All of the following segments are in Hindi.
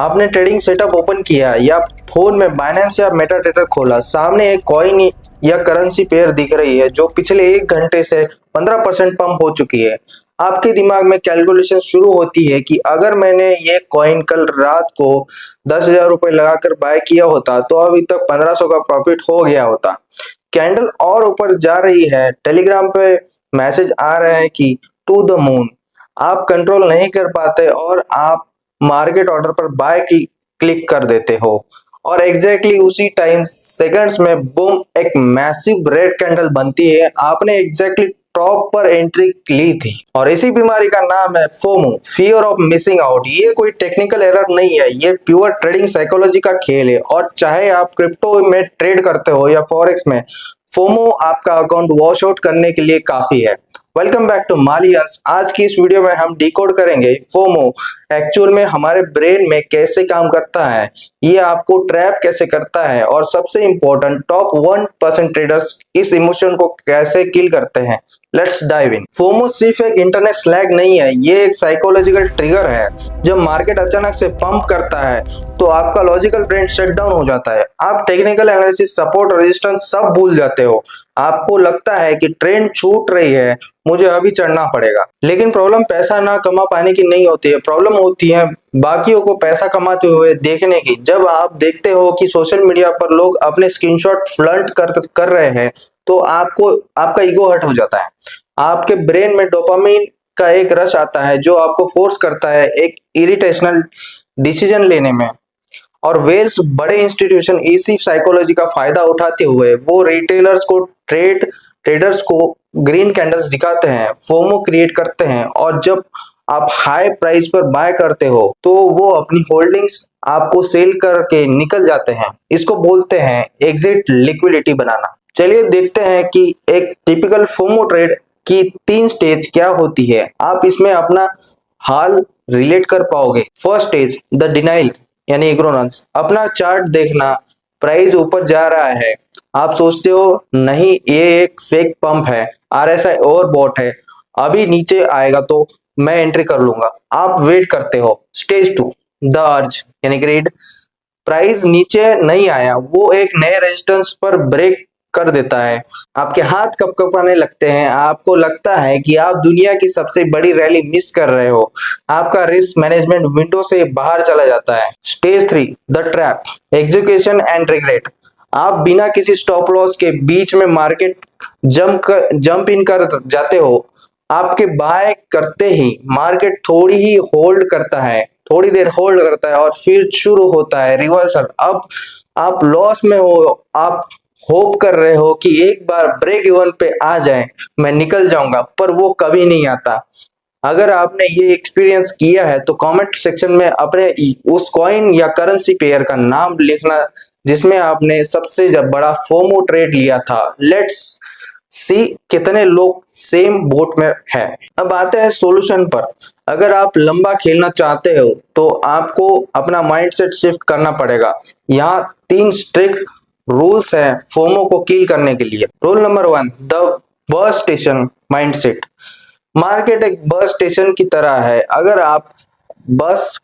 आपने ट्रेडिंग सेटअप ओपन किया या फोन में बाइनेंस या मेटाट्रेडर खोला, सामने एक कॉइन या करेंसी पेयर दिख रही है जो पिछले 1 घंटे से 15% पंप हो चुकी है। आपके दिमाग में कैलकुलेशन शुरू होती है कि अगर मैंने ये कॉइन कल रात को 10,000 रुपए लगाकर बाय किया होता तो अभी तक 1500 का प्रॉफिट हो गया होता। कैंडल और ऊपर जा रही है, टेलीग्राम पे मैसेज आ रहा है कि टू द मून। आप कंट्रोल नहीं कर पाते और आप मार्केट ऑर्डर पर बाय क्लिक कर देते हो और एग्जैक्टली उसी टाइम सेकंड्स में बूम एक मैसिव रेड कैंडल बनती है। आपने एग्जैक्टली टॉप पर एंट्री ली थी और इसी बीमारी का नाम है FOMO, fear of missing out. ये कोई टेक्निकल एरर नहीं है, ये प्योर ट्रेडिंग साइकोलॉजी का खेल है। और चाहे आप क्रिप्टो में ट्रेड करते हो या फॉरेक्स में, फोमो आपका अकाउंट वॉश आउट करने के लिए काफी है। वेलकम बैक टू माली हंस। आज की इस वीडियो में हम डिकोड करेंगे फोमो एक्चुअल में हमारे ब्रेन में कैसे काम करता है, ये आपको ट्रैप कैसे करता है और सबसे इंपॉर्टेंट टॉप 1% ट्रेडर्स इस इमोशन को कैसे किल करते हैं। Let's dive in. फोमो सिर्फ एक इंटरनेट स्लैग नहीं है, ये एक साइकोलॉजिकल ट्रिगर है। जब मार्केट अचानक से पंप करता है तो आपका लॉजिकल ब्रेन शट डाउन हो जाता है। आप टेक्निकल एनालिसिस, सपोर्ट, रेजिस्टेंस सब भूल जाते हो। आपको लगता है कि ट्रेंड छूट रही है, मुझे अभी चढ़ना पड़ेगा। लेकिन प्रॉब्लम पैसा ना कमा पाने की नहीं होती है, प्रॉब्लम होती है बाकियों को पैसा कमाते हुए देखने की। जब आप देखते हो कि सोशल मीडिया पर लोग अपने स्क्रीनशॉट फ्लंट कर रहे हैं तो आपका ईगो हर्ट हो जाता है। आपके ब्रेन में डोपामिन का एक रश आता है जो आपको फोर्स करता है एक इरिटेशनल डिसीजन लेने में। और वेल्स बड़े इंस्टीट्यूशन इसी साइकोलॉजी का फायदा उठाते हुए वो रिटेलर्स को ट्रेडर्स को ग्रीन कैंडल्स दिखाते हैं, फोमो क्रिएट करते हैं और जब आप हाई प्राइस पर बाय करते हो तो वो अपनी होल्डिंग्स आपको सेल करके निकल जाते हैं। इसको बोलते हैं एग्जिट लिक्विडिटी बनाना। चलिए देखते हैं कि एक टिपिकल फोमो ट्रेड की 3 स्टेज क्या होती है। आप इसमें अपना हाल रिलेट कर पाओगे। फर्स्ट स्टेज द डिनाइल यानी इग्नोरेंस। अपना चार्ट देखना, प्राइस ऊपर जा रहा है, आप सोचते हो नहीं ये एक फेक पंप है, आरएसआई ओवरबॉट है, अभी नीचे आएगा तो मैं एंट्री कर लूंगा। आप वेट करते हो। स्टेज 2 द अर्ज यानी ग्रीड। प्राइस नीचे नहीं आया, वो एक नए रेजिस्टेंस पर ब्रेक कर देता है, आपके हाथ कपकपाने लगते हैं, आपको लगता है कि आप दुनिया की सबसे बड़ी रैली मिस कर रहे हो। आपका रिस्क मैनेजमेंट विंडो से बाहर चला जाता है। Stage 3 the trap execution and regret. आप बिना किसी स्टॉप लॉस के बीच में मार्केट जंप इन कर जाते हो। आपके बाय करते ही मार्केट थोड़ी देर होल्ड करता है और फिर शुरू होता है रिवर्सल। अब आप लॉस में हो, आप होप कर रहे हो कि एक बार ब्रेक इवन पे आ जाए मैं निकल जाऊंगा, पर वो कभी नहीं आता। अगर आपने ये एक्सपीरियंस किया है तो कमेंट सेक्शन में अपने उस कॉइन या करेंसी पेयर का नाम लिखना जिसमें आपने सबसे बड़ा फोमो ट्रेड लिया था। लेट्स सी कितने लोग सेम बोट में है। अब आते हैं सॉल्यूशन पर। अगर आप लंबा खेलना चाहते हो तो आपको अपना माइंडसेट शिफ्ट करना पड़ेगा। यहाँ 3 स्ट्रिक्ट रूल्स है फोमो को किल करने के लिए। Rule number 1 the bus station mindset. Market एक बस स्टेशन की तरह है। अगर एक बस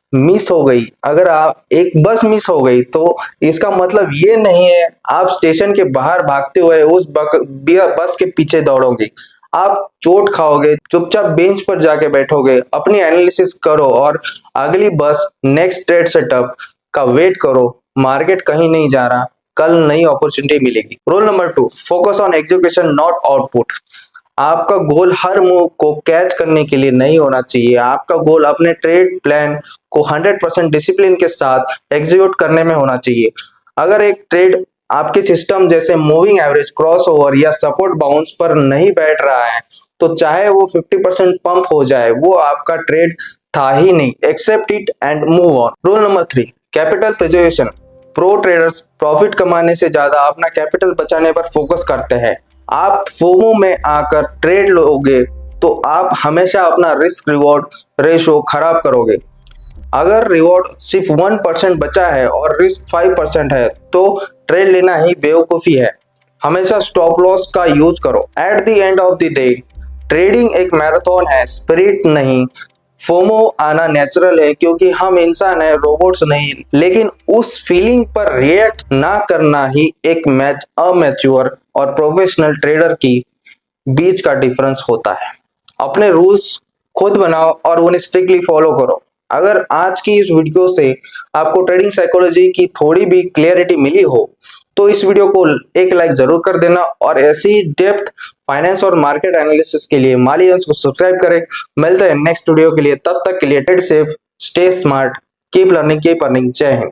मिस हो गई तो इसका मतलब ये नहीं है आप स्टेशन के बाहर भागते हुए उस बस के पीछे दौड़ोगे। आप चोट खाओगे, चुपचाप बेंच पर जाके बैठोगे, अपनी एनालिसिस करो और अगली बस नेक्स्ट ट्रेड सेटअप का वेट करो। मार्केट कहीं नहीं जा रहा, कल नई अपॉर्चुनिटी मिलेगी। Rule number 2 focus on execution not output. आपका गोल हर मूव को कैच करने के लिए नहीं होना चाहिए। आपका गोल अपने ट्रेड प्लान को 100% डिसिप्लिन के साथ एग्जीक्यूट करने में होना चाहिए। अगर एक ट्रेड आपके सिस्टम जैसे मूविंग एवरेज, क्रॉसओवर या सपोर्ट बाउंस पर नहीं बैठ रहा है तो चाहे वो 50% पंप हो जाए, वो आपका ट्रेड था ही नहीं। Accept it and move on. Rule number 3 capital preservation. Pro traders profit कमाने से ज्यादा अपना कैपिटल बचाने पर फोकस करते हैं। आप फोमो में आकर ट्रेड लोगे तो आप हमेशा अपना रिस्क रिवॉर्ड रेशो खराब करोगे। अगर रिवॉर्ड सिर्फ 1% बचा है और रिस्क 5% है तो ट्रेड लेना ही बेवकूफी है। हमेशा स्टॉप लॉस का यूज करो। At the end of the day trading एक मैराथन है, स्प्रिंट नहीं। फोमो आना नेचुरल है क्योंकि हम इंसान है, रोबोट्स नहीं। लेकिन उस फीलिंग पर रिएक्ट ना करना ही एक अमेच्योर और प्रोफेशनल ट्रेडर की बीच का डिफरेंस होता है। अपने रूल्स खुद बनाओ और उन्हें स्ट्रिक्टली फॉलो करो। अगर आज की इस वीडियो से आपको ट्रेडिंग साइकोलॉजी की थोड़ी भी क्लियरिटी मिली हो तो इस वीडियो को एक लाइक जरूर कर देना और ऐसी डेप्थ फाइनेंस और मार्केट एनालिसिस के लिए माली अंश को सब्सक्राइब करें। मिलते हैं नेक्स्ट वीडियो के लिए, तब तक के लिए trade safe, stay smart, keep learning, keep earning. जय हिंद।